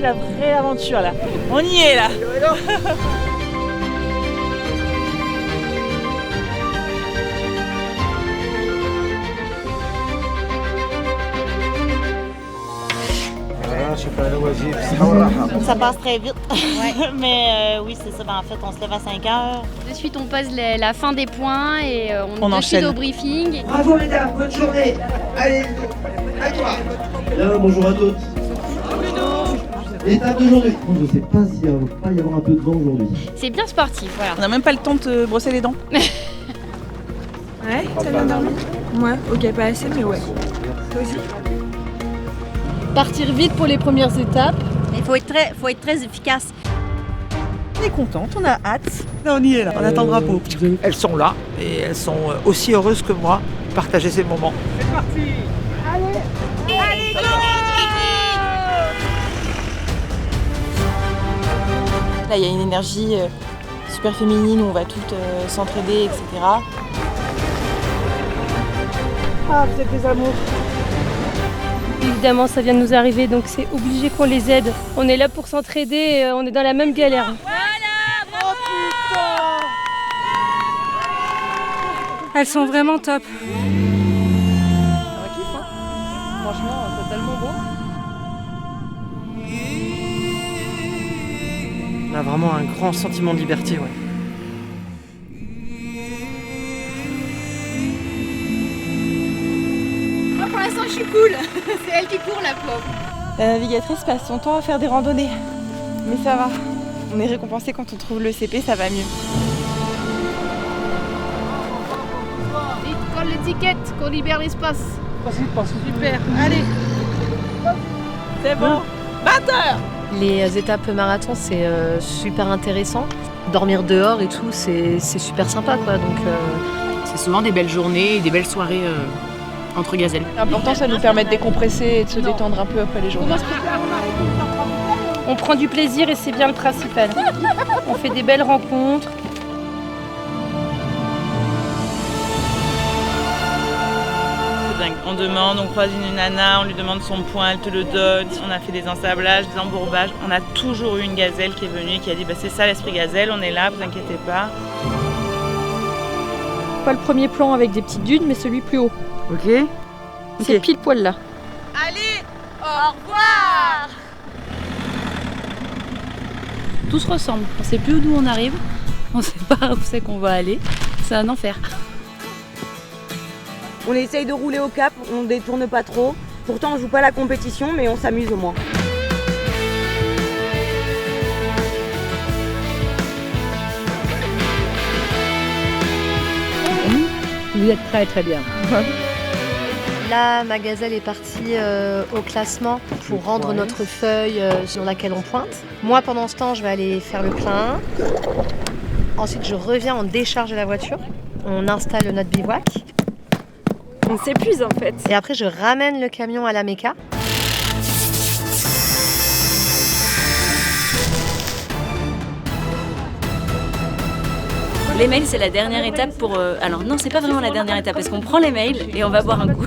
parti la vraie aventure là. On y est là. Ça passe très vite. Ouais. Mais oui, c'est ça. En fait, on se lève à 5h. De suite, on pose la fin des points et on enchaîne au briefing. Bravo mesdames, bonne journée. Allez, à toi. Bien, bonjour à toutes. L'étape d'aujourd'hui. Je ne sais pas s'il va pas y avoir un peu de vent aujourd'hui. C'est bien sportif, voilà. On n'a même pas le temps de te brosser les dents. Ouais, t'as bien dormi? Ouais, ok, pas assez, mais ouais. Toi aussi? Partir vite pour les premières étapes. Il faut être très efficace. On est contente, on a hâte. Là, on y est là, on attend le drapeau. Elles sont là et elles sont aussi heureuses que moi de partager ces moments. C'est parti. Allez, go! Là, il y a une énergie super féminine où on va toutes s'entraider, etc. Ah, vous êtes des amours. Évidemment, ça vient de nous arriver, donc c'est obligé qu'on les aide. On est là pour s'entraider, on est dans la même galère. Oh putain! Elles sont vraiment top. On kiffe, hein? Franchement, c'est tellement beau. On a vraiment un grand sentiment de liberté, ouais. Moi, pour l'instant, je suis cool. C'est elle qui court, la pauvre. La navigatrice passe son temps à faire des randonnées. Mais ça va. On est récompensé quand on trouve le CP, ça va mieux. Vite, colle l'étiquette, qu'on libère l'espace. Super, allez. C'est bon. 20h. Les étapes marathon, c'est super intéressant. Dormir dehors et tout, c'est super sympa, quoi. Donc, c'est souvent des belles journées et des belles soirées entre gazelles. L'important, ça nous permet de décompresser et de se détendre un peu après les journées. on prend du plaisir et c'est bien le principal. On fait des belles rencontres. On demande, on croise une nana, on lui demande son point, elle te le donne. On a fait des ensablages, des embourbages. On a toujours eu une gazelle qui est venue et qui a dit c'est ça l'esprit gazelle, on est là, vous inquiétez pas. Pas le premier plan avec des petites dunes, mais celui plus haut. Ok. C'est pile poil là. Allez, au revoir! Tout se ressemble. On ne sait plus d'où on arrive, on ne sait pas où c'est qu'on va aller. C'est un enfer. On essaye de rouler au cap, on détourne pas trop. Pourtant on joue pas la compétition, mais on s'amuse au moins. Vous êtes très très bien. Là, ma gazelle est partie au classement pour rendre notre feuille sur laquelle on pointe. Moi, pendant ce temps, je vais aller faire le plein. Ensuite, je reviens en décharge de la voiture. On installe notre bivouac. On s'épuise en fait. Et après, je ramène le camion à la Méca. Les mails, c'est la dernière étape pour... Alors non, c'est pas vraiment la dernière étape parce qu'on prend les mails et on va boire un coup.